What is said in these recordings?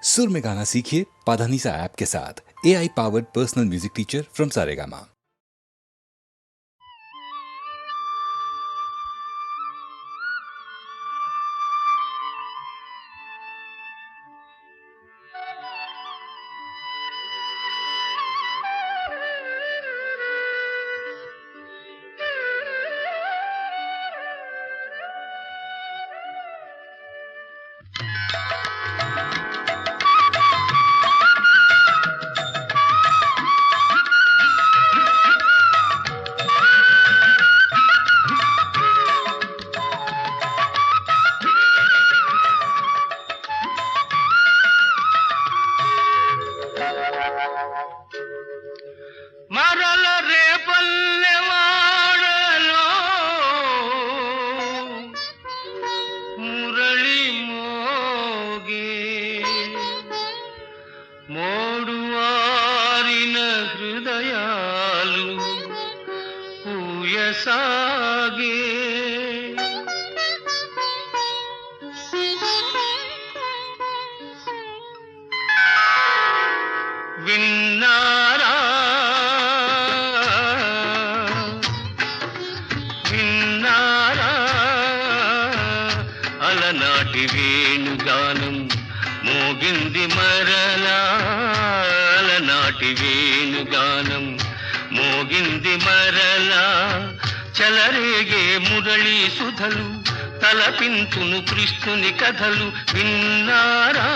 सुर में गाना सीखिए पाधानीसा ऐप के साथ। AI powered personal music teacher from Saregama. మరల రేపల్లెవాడలో మురళి మోగే మోడువారిన హృదయాలు పూయసాగే విన్నారా విన్నారా అలనాటి వేణుగానం మోగింది మరలా అలనాటి వేణుగానం మోగింది మరలా చలరేగే మురళీ సుధలు తలపించును కృష్ణుని కథలు విన్నారా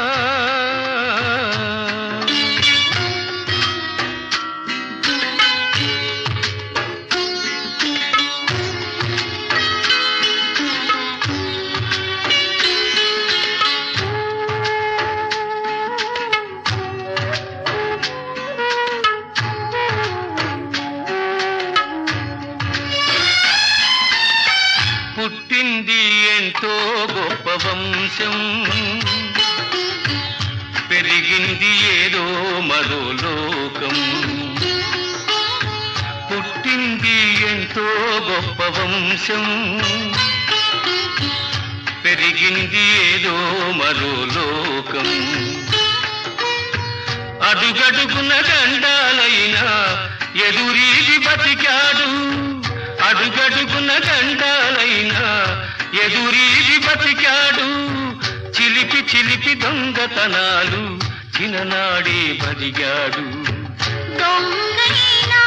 పుట్టింది ఎంతో గొప్ప వంశం పెరిగింది ఏదో మరో లోకం పుట్టింది ఎంతో గొప్ప వంశం పెరిగింది ఏదో మరో లోకం అడుగడుగున గండాలైనా ఎదురీది బతికాడు అడుగడుగున గండాలైనా ఎదురీది బతికాడు చిలిపి చిలిపి దొంగతనాలు చిన్ననాడే బదిగాడు దొంగైనా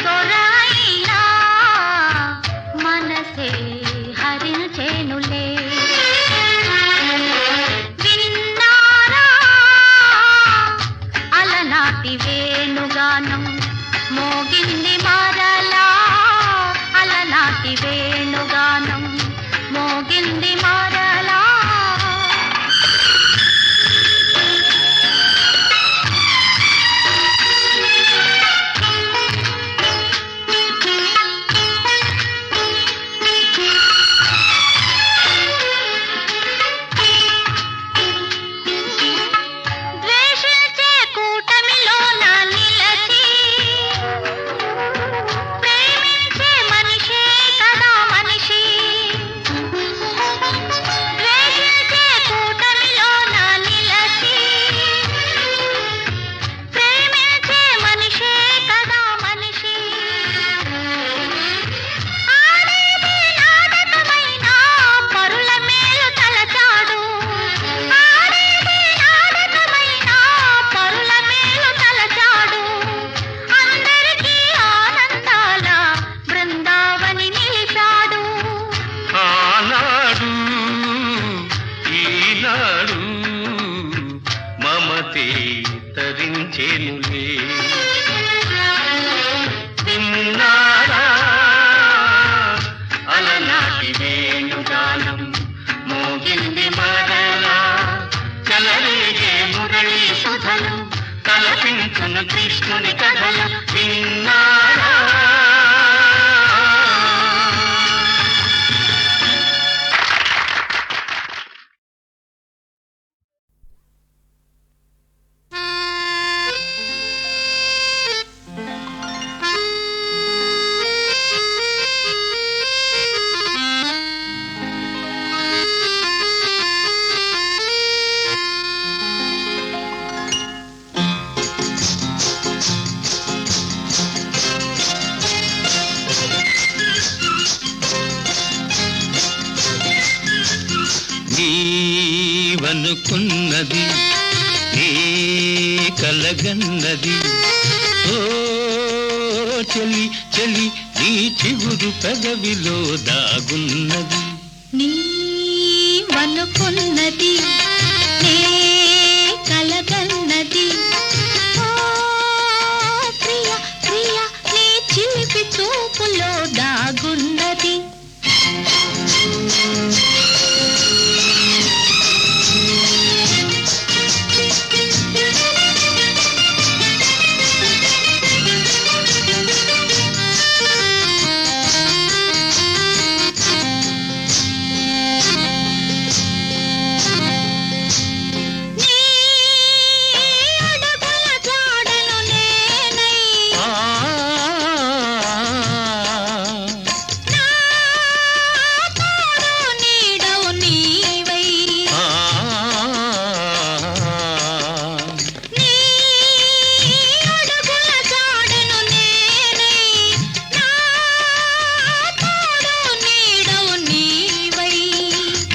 దొరైనా మనసే హరించేనులే విన్నారా అలనాటి వేణుగానం మోగింది మరలా అలనాటి వేణుగానం మోగింది మరలా ద్వేషించే కూటమిలోన నిలచి ప్రేమించే మనిషే కదా మనిషి ద్వేషించే కూటమిలోన నిలచి ప్రేమించే మనిషే కదా మనిషి ఆడేది నాటకమైన పరుల మేలు తలచాడు ఆడేది నాటకమైన పరుల మేలు తలచాడు అందరికీ ఆనందాల బృందావని నిలిచాడు ఆనాడు ఈనాడు మమతే తరించేనులే విన్నారా అలనాటి వేణుగానం మోగింది మరలా చలరేగే మురళీ సుధలు తలపించును కృష్ణుని కథలు విన్నారా నీవనుకున్నది నీ కలగన్నది ఓ చెలి చెలి నీ చిగురు పెదవిలో దాగున్నది నీవనుకున్నది నీ కలగన్నది ఓ ప్రియ ప్రియ నీ చిలిపి చూపులో దాగున్నది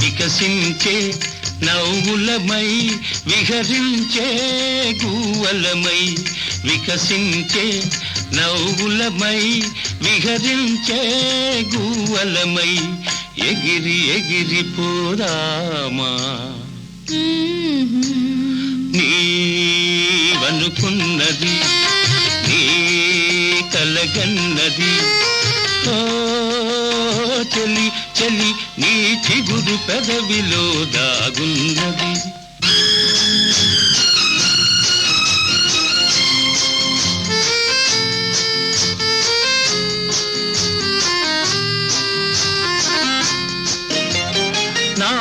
వికసించే నవ్వులమై విహరించే గువ్వలమై వికసించే నవ్వులమై విహరించే గువ్వలమై ఎగిరి ఎగిరి పోదామా నీవనుకున్నది నీ కలగన్నది ఓ చెలి చెలి నీ చిగురు పెదవిలో దాగున్నది నా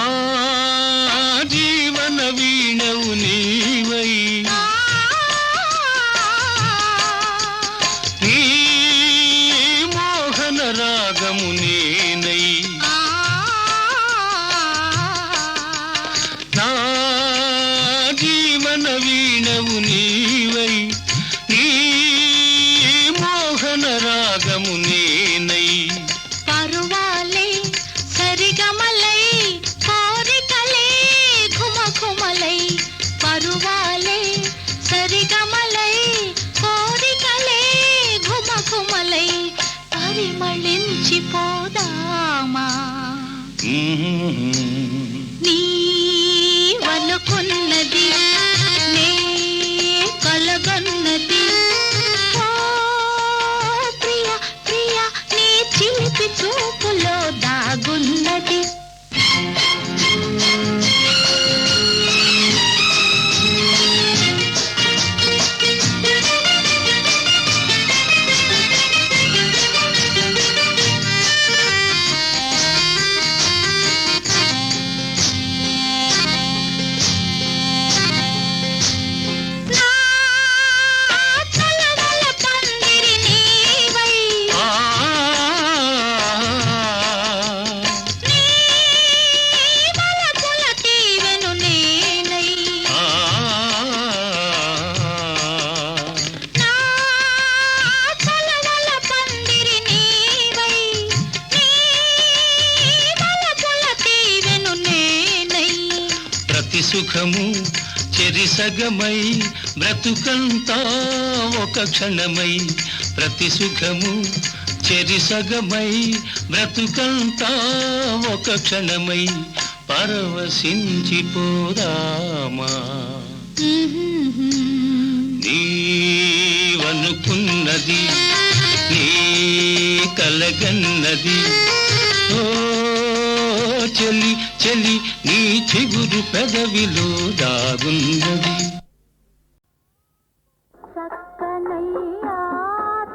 జీవన వీణవు నీవై నీ మోహన రాగము నేనై నా జీవన వీణవు నీవై నీ మోహన రాగము నేనై పరువాలే సరిగమలై కోరికలే ఘుమఘుమలై పరువాలే సరిగమలై కోరికలే ఘుమఘుమలై పరిమళించిపోదామా నీవనుకున్నది నే కలగన్నది ఓ ప్రియ ప్రియ నీ చిలిపి చూపులో దాగున్నది నా చలవల పందిరి నీవై నీ వలపుల తీవెను నేనై నా చలవల పందిరి నీవై నీ వలపుల తీవెను నేనై ప్రతి సుఖము చెరిసగమై బ్రతుకంతా ఒక క్షణమై ప్రతి సుఖము చెరిసగమై బ్రతుకంతా ఒక క్షణమై పరవశించిపోదామా నీవనుకున్నది నీ కలగన్నది ఓ చెలి చెలి నీ చిగురు పెదవిలో దాగున్నది చక్కనయ్యా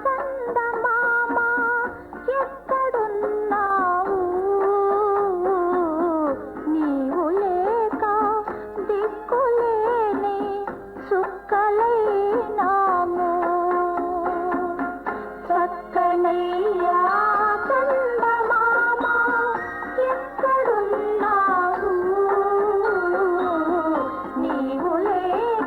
చందమామ ఎక్కడున్నావు నీవు లేక దిక్కులేని చుక్కలైనాము చక్కనయ్యా చందమామ ఎక్కడున్నావు నీవు లేక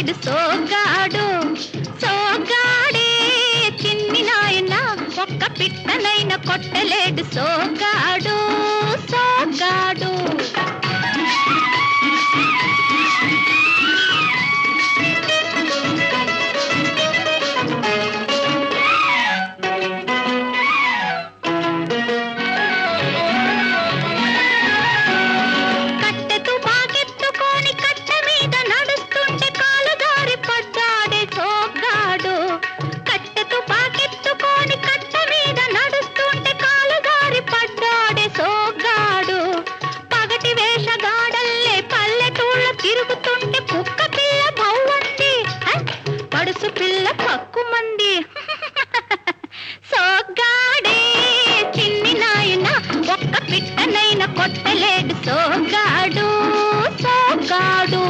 కొట్టలేడు సోగ్గాడు సోగ్గాడే చిన్ని నాయన ఒక్క పిట్టనైన కొట్టలేడు సోగ్గాడు సోగ్గాడు కొట్టలేడు సోగ్గాడు సోగ్గాడు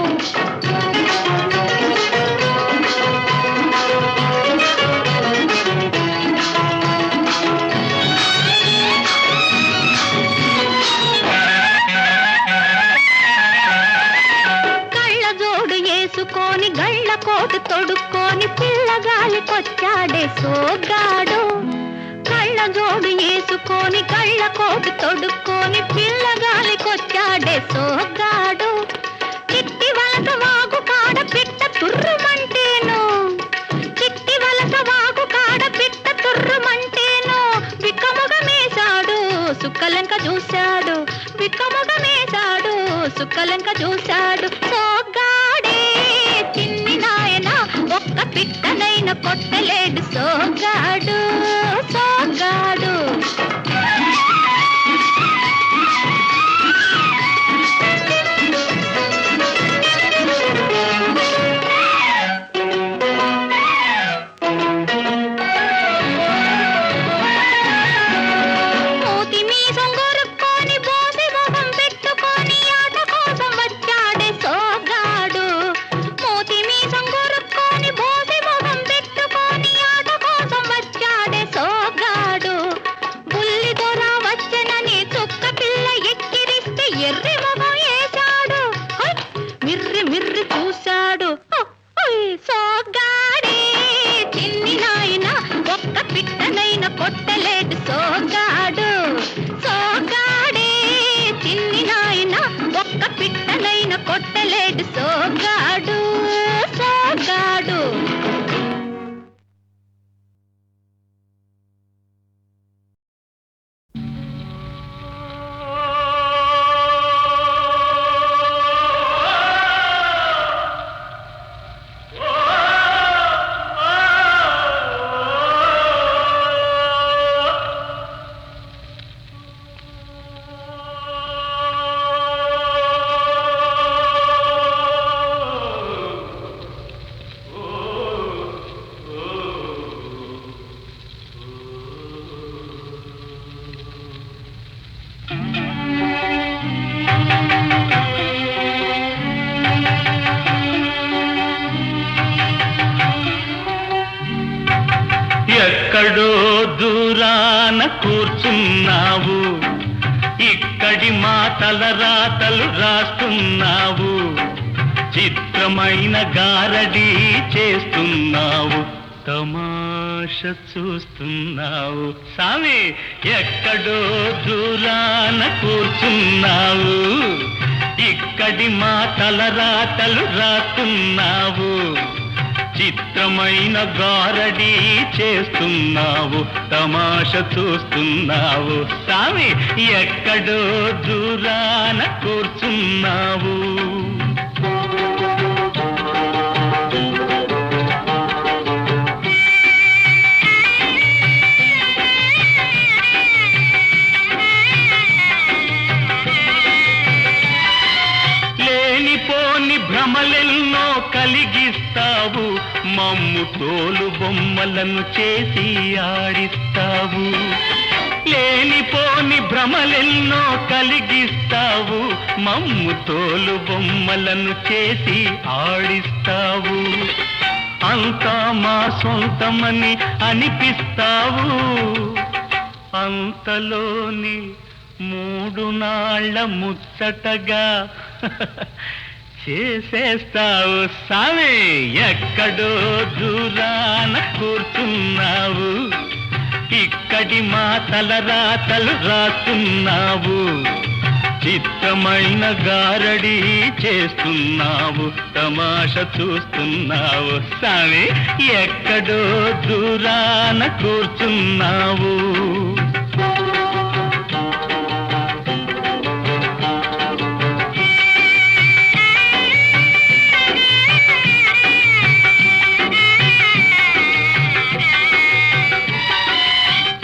కళ్ళజోడు వేసుకొని గళ్ళ కోటు తొడుక్కొని పిల్లగాలికొచ్చాడే సోగ్గాడు కళ్ళజోడు వేసుకొని కళ్ళ కోటు తొడుక్కొని పిల్లగాలికొచ్చాడే సోగ్గాడు చిట్టి వలస వాగు కాడ పిట్ట తుర్రుమంటేను చిట్టి వలస వాగు కాడ పిట్ట తుర్రుమంటేను విక్కముగమేశాడు సుక్కలంక చూశాడు విక్కముగమేశాడు సుక్కలంక చూశాడు సోగ్గాడే చిన్ని నాయన ఒక్క పిట్టనైన కొట్టలేడు సోగ్గాడు సోగ్గాడు మూతి మీసం గొరుక్కొని బోసి ముఖం పెట్టుకొని ఆట కోసం వచ్చాడే సోగ్గాడు మూతి మీసం గొరుక్కొని బోసి ముఖం పెట్టుకొని ఆట కోసం వచ్చాడే సోగ్గాడు బుల్లి దొర వచ్చనని చుక్క పిల్ల ఎక్కిరిస్తే ఎర్రి ముఖం వేశాడు మిర్రి మిర్రి చూశాడు సోగ్గాడే చిన్ని నాయన ఒక్క పిట్టనైన కొట్టలేడు సోగ్గాడు సోగ్గాడే చిన్ని నాయన ఒక్క పిట్టనైన కొట్టలేడు సోగ్గాడు సోగ్గాడు ఎక్కడో దూరాన కూర్చున్నావు ఇక్కడి మాటల రాతలు రాస్తున్నావు చిత్రమైన గారడీ చేస్తున్నావు తమాష చూస్తున్నావు సామి ఎక్కడో దూరాన కూర్చున్నావు ఇక్కడి మాటల రాతలు రాస్తున్నావు చిత్రమైన గారడీ చేస్తున్నావు తమాష చూస్తున్నావు సామి ఎక్కడో దూరాన కూర్చున్నావు లేనిపోని భ్రమలెన్నో కలిగిస్తావు మమ్ము తోలు బొమ్మలను చేసి ఆడిస్తావు లేనిపోని భ్రమలెన్నో కలిగిస్తావు మమ్ము తోలు బొమ్మలను చేసి ఆడిస్తావు అంతా మా సొంతమని అనిపిస్తావు అంతలోని 3 నాళ్ళ ముచ్చటగా చేసేస్తావు సామి ఎక్కడో దూరాన కూర్చున్నావు ఇక్కడి మా తలరాతలు రాస్తున్నావు చిత్తమైన గారడి చేస్తున్నావు తమాష చూస్తున్నావు సామి ఎక్కడో దూరాన కూర్చున్నావు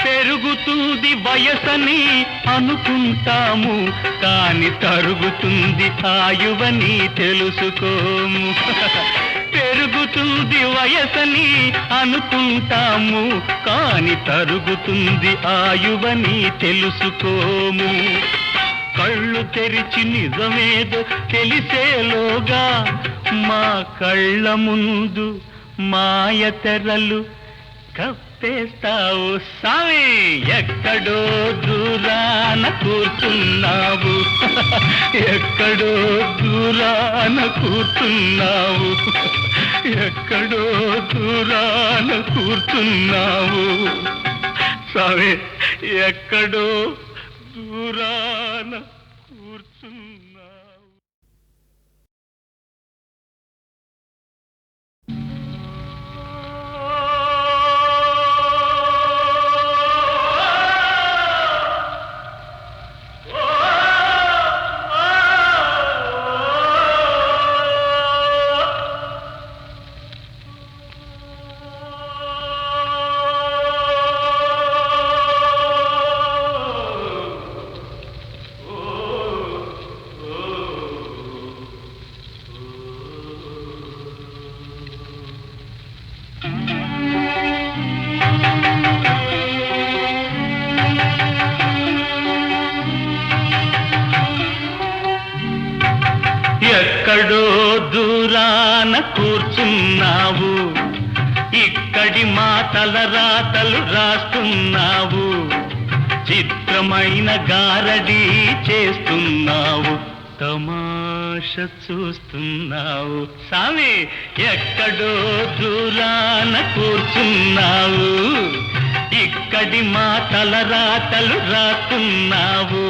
పెరుగుతుంది వయసని అనుకుంటాము కాని తరుగుతుంది ఆయువని తెలుసుకోము పెరుగుతుంది వయసని అనుకుంటాము కాని తరుగుతుంది ఆయువని తెలుసుకోము కళ్ళు తెరిచి నిజమేదో తెలిసేలోగా మా కళ్ళ ముందు మాయ తెరలు కప్పేస్తావు సామి ఎక్కడో దూరాన కూర్చున్నావు ఎక్కడో దూరాన కూర్చున్నావు ఎక్కడో దూరాన కూర్చున్నావు సామి ఎక్కడో దూరాన కూర్చున్నావు ఎక్కడో దూరాన కూర్చున్నావు ఇక్కడి మా తలరాతలు రాస్తున్నావు చిత్రమైన గారడి చేస్తున్నావు తమాష చూస్తున్నావు సామి ఎక్కడో దూరాన కూర్చున్నావు ఇక్కడి మా తలరాతలు రాస్తున్నావు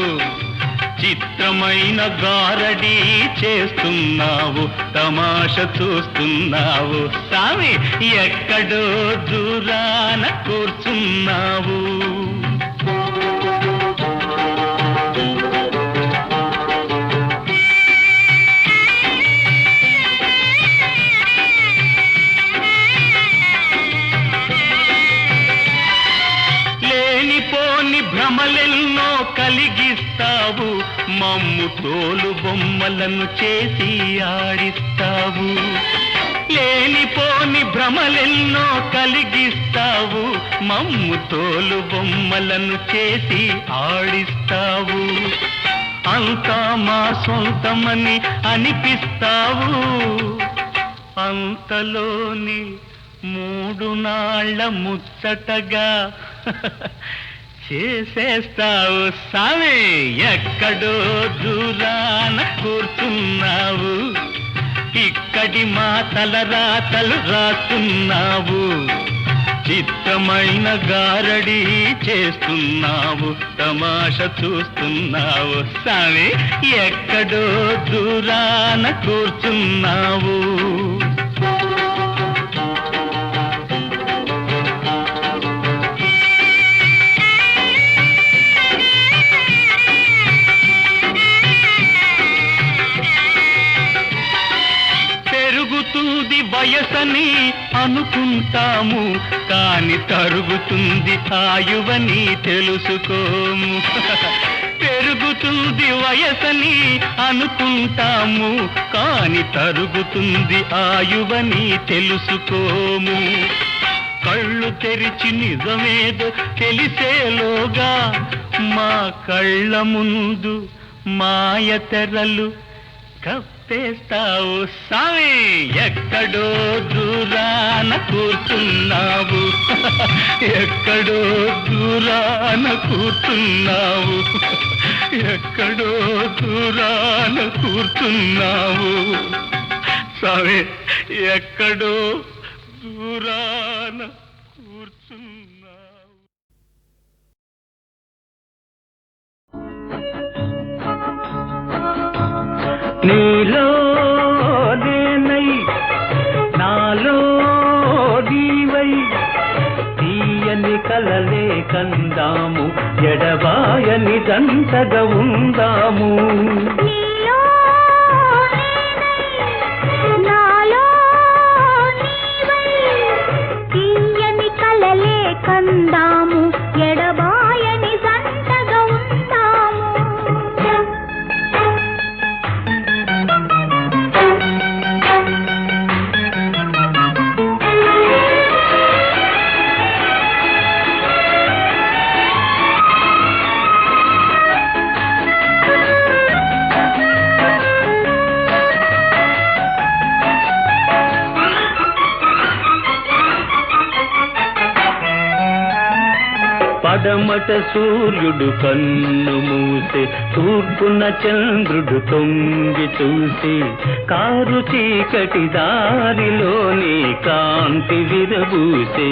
చిత్రమైన గారడి చేస్తున్నావు తమాష చూస్తున్నావు సామి ఎక్కడో దూరాన కూర్చున్నావు లేనిపోని భ్రమలెన్నో కలిగిస్తావు మమ్ము తోలు బొమ్మలను చేసి ఆడిస్తావు లేనిపోని భ్రమలెన్నో కలిగిస్తావు మమ్ము తోలు బొమ్మలను చేసి ఆడిస్తావు అంతా మా సొంతమని అనిపిస్తావు అంతలోని 3 నాళ్ళ ముచ్చటగా చేసేస్తావు సామి ఎక్కడో దూరాన కూర్చున్నావు ఇక్కడి మా తలరాతలు రాస్తున్నావు చిత్రమైన గారడి చేస్తున్నావు తమాష చూస్తున్నావు సామి ఎక్కడో దూరాన కూర్చున్నావు పెరుగుతుంది వయసని అనుకుంటాము కాని తరుగుతుంది ఆయువని తెలుసుకోము పెరుగుతుంది వయసని అనుకుంటాము కాని తరుగుతుంది ఆయువని తెలుసుకోము కళ్ళు తెరిచి నిజమేదో తెలిసేలోగా మా కళ్ళ ముందు మాయ తెరలు కప్పేస్తావు సామి ఎక్కడో దూరాన కూర్చున్నావు ఎక్కడో దూరాన కూర్చున్నావు ఎక్కడో దూరాన కూర్చున్నావు స్వామి, ఎక్కడో దూరాన కూర్చున్నావు. నీలో నేనై నాలో నీవై తీయని కలలే కందాము, ఎడబాయని దంతగా ఉందాము. నీలో నేనై నాలో నీవై తీయని కలలే కందాము, ఎడబాయని జంటగా ఉందాము. పడమట సూర్యుడు కన్ను మూసే, తూర్పున చంద్రుడు తొంగి చూసి, కారు చీకటి దారిలోని కాంతి విరబూసే.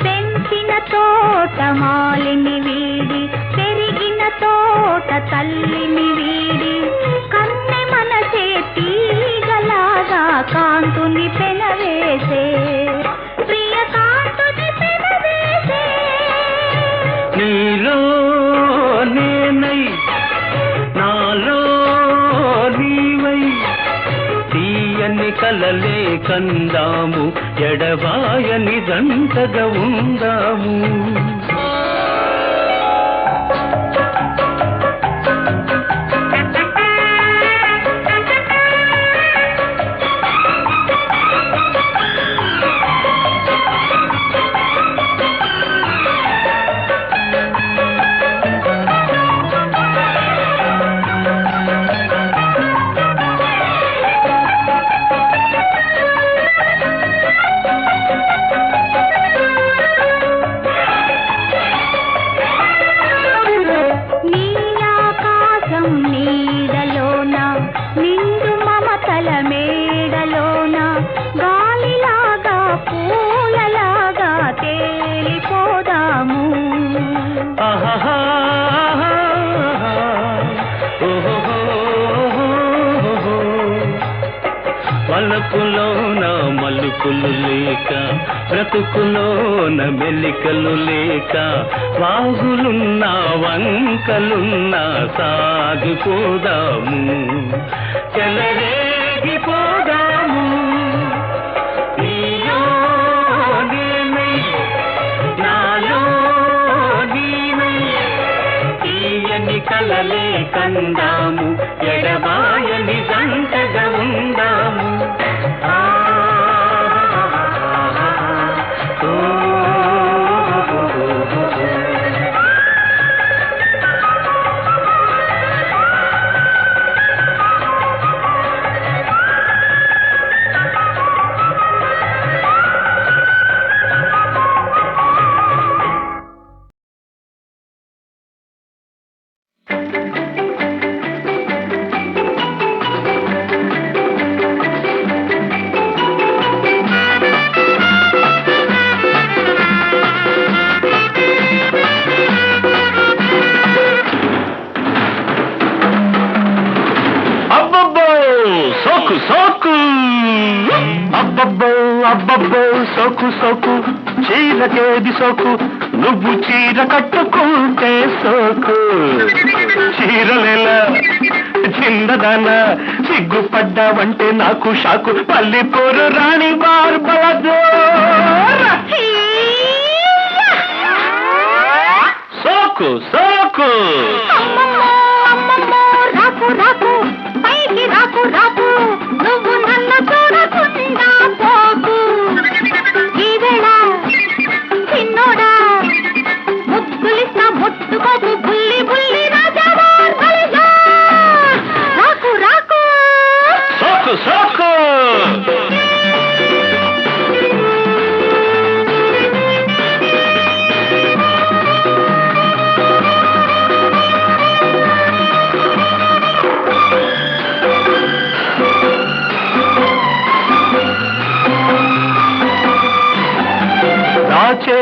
పెంచిన తోట మాలిని వీడి, పెరిగిన తోట తల్లిని వీడి, కన్నె మనసే తీగలాగా కాంతుని పెనవేసే, ప్రియ కాంతుని పెనవేసే. నీలో నేనై నాలో నీవై తీయని కలలే కందాము, ఎడబాయని దంతగా ఉందాము. నీలాకాశం నీడలోన, నిండు మమతల మేడలోన, గాలిలాగా పూలలాగా తేలిపోదాము. ఆహాహా, ఓహోహోహోహో. వలపులోన మలుపులు లేక, బ్రతుకులోన మెలికలు లేక, వాగులున్నా వంకలున్నా సాగిపోదాము, చెలరేగిపోదాము. నీలో నేనై నాలో నీవై తీయని కలలే కందాము, ఎడబాయని జంటగా ఉందాము. అబ్బబ్బో సోకు సోకు, చీరకేది సోకు, నువ్వు చీర కట్టుకుంటే సోకు. చీరలేలా చిన్నదాన, సిగ్గుపడ్డావంటే నాకు షాకు. పల్లిపూరు రాణి బార్బలదో సోకు సోకు. రాకు రాకు పైకి రాకు రాకు, నువ్వు నన్ను చూడకుండా పోకు. ఈవేళ చిన్నోడా ముద్దులిస్తా, ముట్టుకోకు బుల్లి బుల్లి రాజావా. రాకు రాకు సోకు సోకు.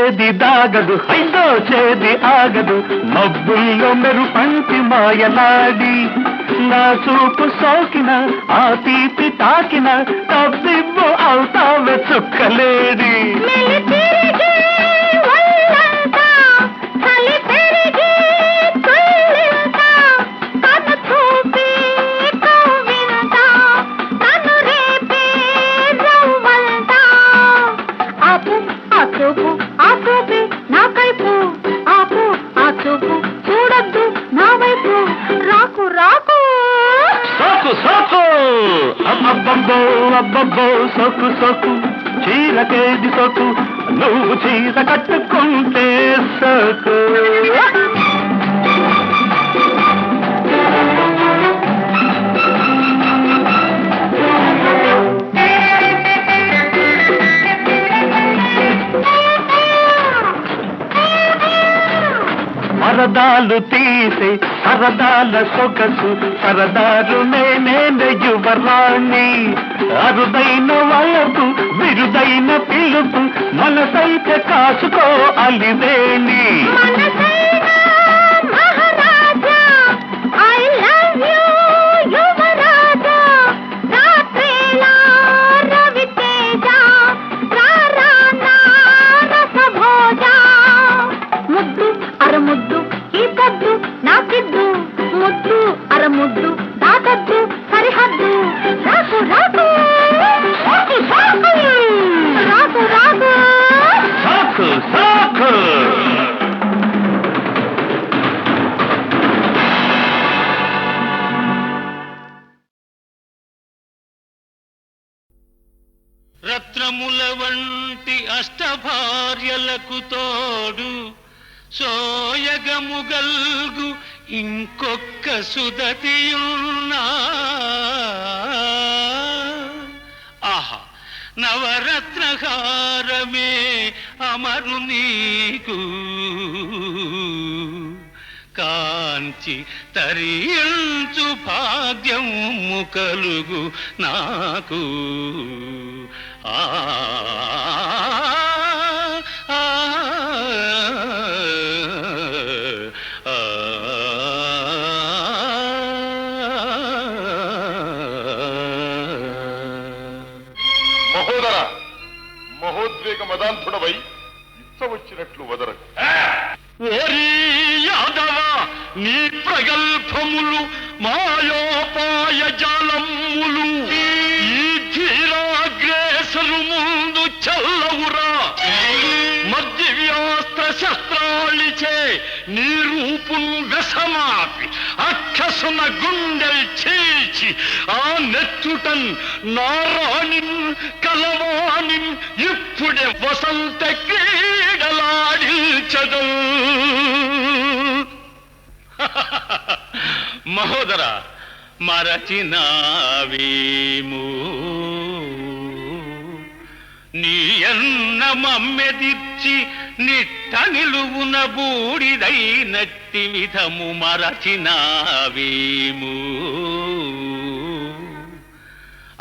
ఏది దాగదు ఐదో చేది ఆగదు మబ్బుల్లో మెరుపంటి మాయలాడి నా చూపు సోకిన ఆ తీపి తాకిన తబ్బిబ్బు అవుతావే చుక్కలేడి చూడద్దు నా వైపు రాకు రాకు సోకు సోకు అబ్బబ్బో అబ్బబ్బో సోకు సోకు చీరకేది సోకు నువ్వు చీర కట్టుకుంటే సోకు పరదాలు తీసే సరదాల సొగసు సరదాలు నేనే యువరాణి అరుదైన వయసు విరుదైన పిలుపు మనసైతే కాసుకో అలివేణి అరముద్దు ఈ పొద్దు నాకిద్దు ముద్దు అరముద్దు దాటద్దు సరిహద్దు రాకు రాకు రాకు రాకు రాకు సాకు సాకు రత్నముల వంటి అష్టభార్యలకు తోడు సోయగముగల్గు ఇంకొక్క సుదతియున్నా ఆహా నవరత్నహారమే అమరు నీకు కాంచి తరించు భాగ్యము కలుగు నాకు ఆ మహోద్వేగ మదాంతుడవై ఇచ్చ వచ్చినట్లు వదరకు ఓరి యాదవ నీ ప్రగల్భములు మాయోపాయ జాలములు ఈ ధీరాగ్రేసరు ముందు చల్లవురా మధ్యవ్యాస్త్ర శస్త్రాలిచే నీ రూపును వెసమాపి అక్కసున గుండెల్ చీల్చి ఆ నెచ్చుటన్ నారాణిన్ కలవాణిన్ ఇప్పుడే వసంత క్రీడలాడించదు మహోదర మరచినావేమో నీ అన్న మమ్మెదిర్చి నిట్ట నిలువున బూడిదైనట్టి విధము మరచినావేమో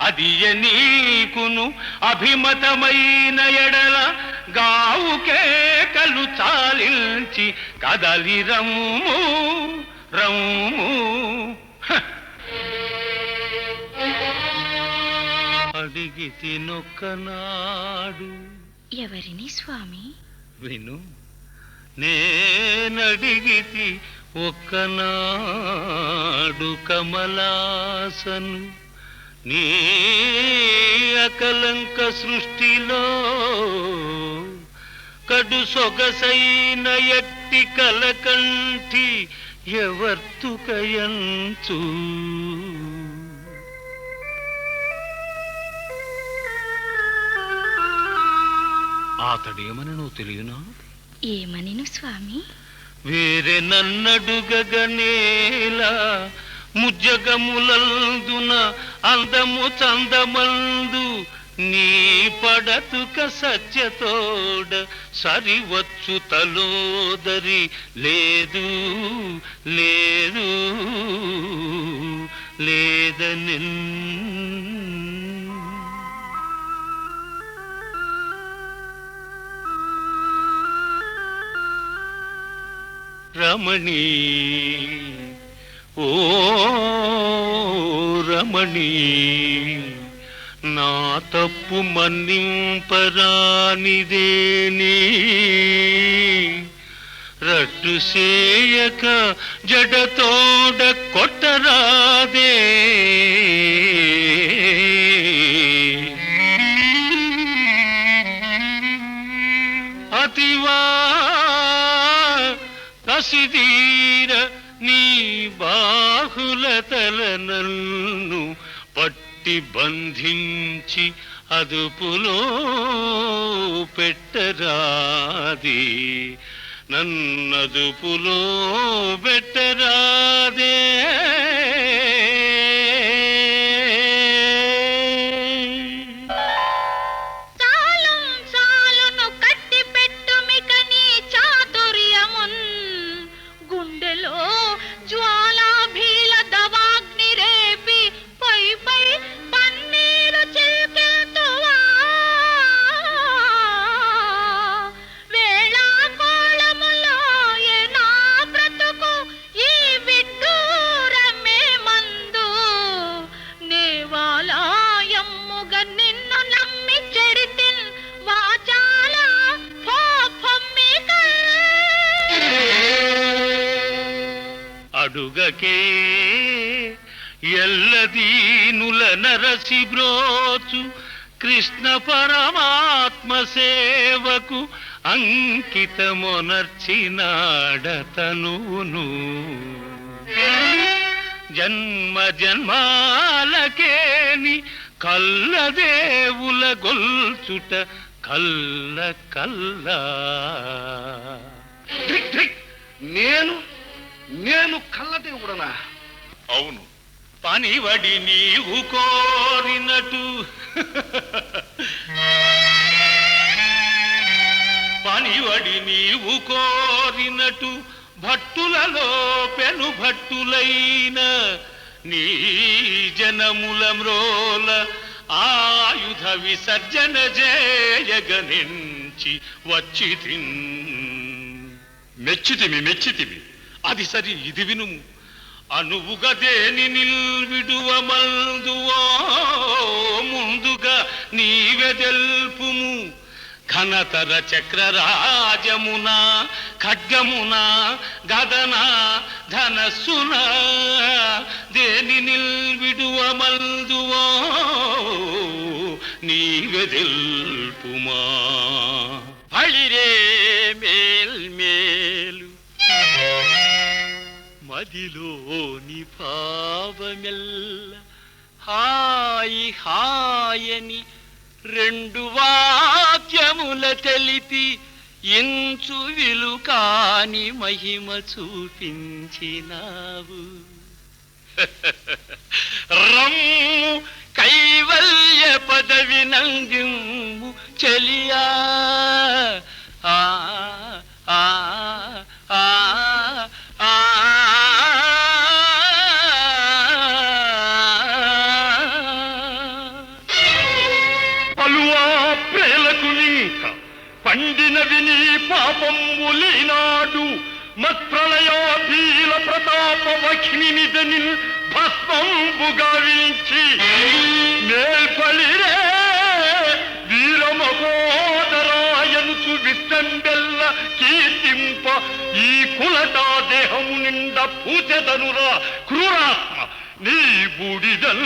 అది నీకును అభిమతమైన ఎడల గావుకే కలు చాలించి కదలి రమ్ము రమ్ము అడిగి తినొక్కనాడు ఎవరిని స్వామి? విను నేనడిగితి ఒక్కనాడు కమలాసను నీ అకలంక సృష్టిలో కడు సొగసైన ఎట్టి కలకంఠి ఎవర్తుకయంచు అతడేమని నువ్వు తెలియనా? ఏమనిను స్వామి? వేరే నన్నడుగగనేలా ముజ్జగములందున అందము చందమందు నీ పడతుక సత్యతోడ సరివచ్చు తలోదరి లేదు లేదు లేదనిన్ రమణి ఓ రమణి నా తప్పు మన్నింపరానిదేని రట్టు సేయక జడతోడ కొట్టరాదే అతివా కసిదీర నీ బాహులతల నన్ను పట్టి బంధించి అదుపులో పెట్టరాది నన్నదుపులో పెట్టరాదే అడుగకే ఎల్లదీనుల నరసి బ్రోచు కృష్ణ పరమాత్మ సేవకు అంకితమొనర్చినాడతనును జన్మ జన్మాలకేని కల్లదేవుల గొల్చుట కల్ల కల్లా నేను కల్లదేవుడనా? అవును. పనివడి నీవు కోరినటు పనివడి నీవు కోరినటు భట్టులలో పెను భట్టులైన నీ జనముల మ్రోల ఆయుధ విసర్జన చేయగనించి వచ్చి మెచ్చితిమి అది సరి ఇది వినుము. అనువుగా దేని నిల్విడువమందువో ముందుగా నీవె తెల్పుము. ఘనతర చక్రరాజమున ఖడ్గమున గదన ధనస్సున దేని నిల్విడువమందువో నీవె తెల్పుమా. బళిరే మేల్మేలు మదిలోని భావమెల్ల హాయి హాయని రెండు వాక్యముల తెలిపి ఇంచు విలుకాని మహిమ చూపించినావు. రమ్ము కైవల్య పదవి నందిము చెలియా. ఆ ఆ ఆ పలువా ప్రేలకులింక పండినవి నీ పాపములీనాడు మత్ప్రళయాధీల ప్రతాప వఖినిదని భస్మంబుగా వించి మేల్పలిరే వీరమహోదరాయనుచు విస్తంబెల్ల కీర్తింప ఈ కులటా దేహము నిండా పూచెదనురా క్రూరాత్మ నీ బూడిదల్.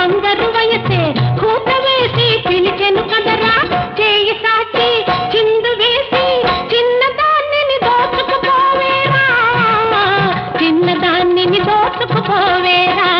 బంగారు వయసే కూత వేసి పిలిచెను కదరా చేయి సాచి చిందు వేసి చిన్నదాన్ని దోచుకుపోవేరా చిన్నదాన్ని దోచుకుపోవేరా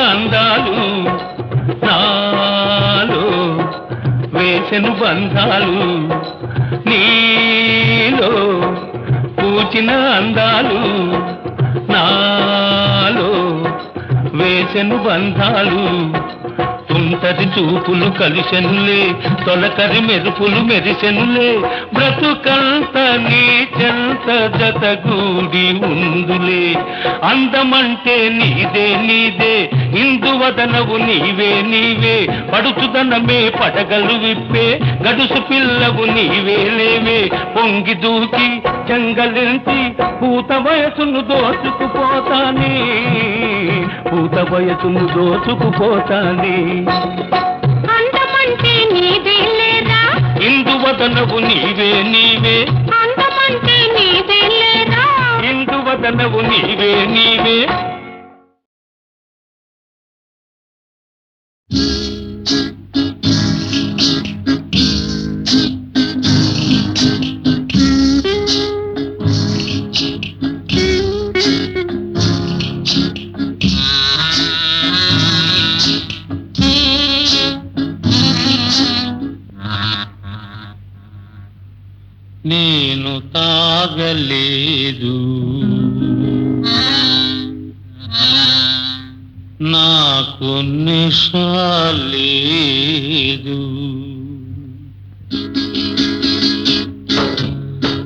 అందాలు నాలో వేసెను బంధాలు నీలో పూచిన అందాలు నాలో వేసెను బంధాలు తుంటది చూపులు కలిసెనులే తొలకరి మెరుపులు మెరిసెనులే బ్రతుకంత నీ చెంత జతగూడి ఉందులే అందమంటే నీదే నీదే ఇందువదనవు నీవే నీవే పడుచుదనమే పడగలు విప్పే గడుసు పిల్లవు నీవే లేవే పొంగి దూకి జంగలించి పూత వయసును దోచుకుపోతానే పూత వయసును దోచుకుపోతానే అందమంటే నీదే లేదా ఇందువదనవు నీవే నీవే అందమంటే నీదే లేదా ఇందువదనవు నీవే నీవే నేను తాగలేదు నాకు నిషాలేదు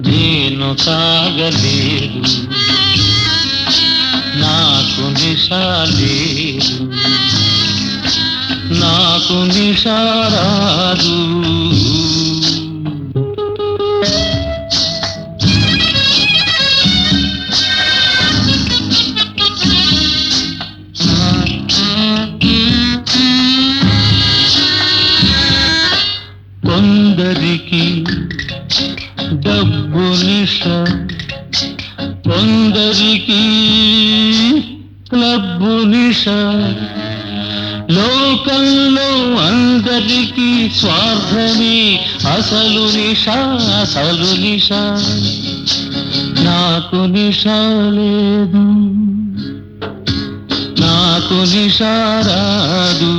నేను తాగలేదు నాకు నిషాలేదు నాకు నిషారాదు కొందరికి డబ్బు నిష కొందరికి క్లబ్బు నిష లోకంలో అందరికీ స్వార్థమే అసలు నిష అసలు నిష నాకు నిష లేదు నాకు నిషారాదు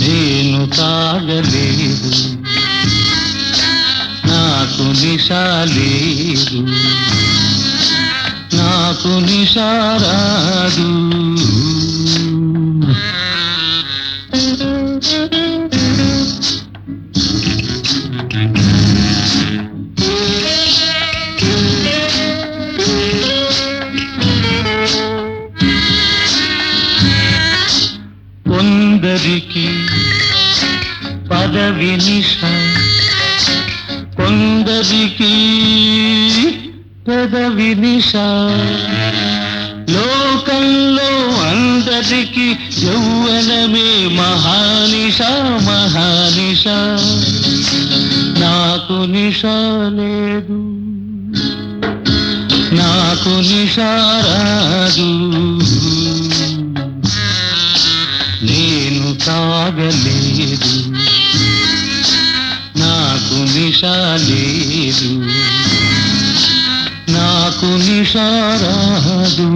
నేను తాగలేదు నాకు నిషాలేదు నాకు నిషారాదు కొందరికి పదవి నిష కొందరికి పెదవి నిష లోకంలో అందరికి యౌవనమే మహానిష మహానిష నాకు నిష లేదు నాకు నిషారాదు నేను తాగలేదు నాకు నిషాలేదు నాకు నిషారాదు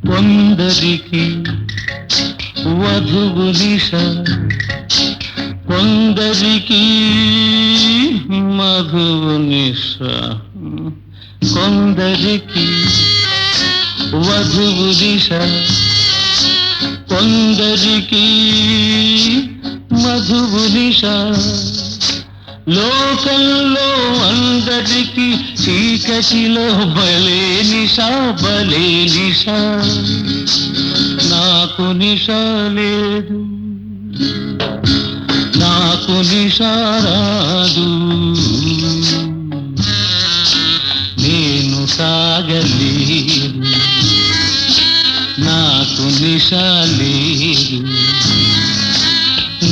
కొందరికి వధువు నిష కొందరికి మధువు నిష కొందరికి వధువు దిశ, కొందరికి మధువు నిశ. లోకంలో అందరికి చీకటిలో బలే నిశా, బలే నిశా. నాకు నిశ లేదు, నాకు నిశ రాదు, నేను సాగలేదు, నాకు నిశ లేదు,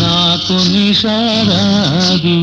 నాకు నిశ రాదు.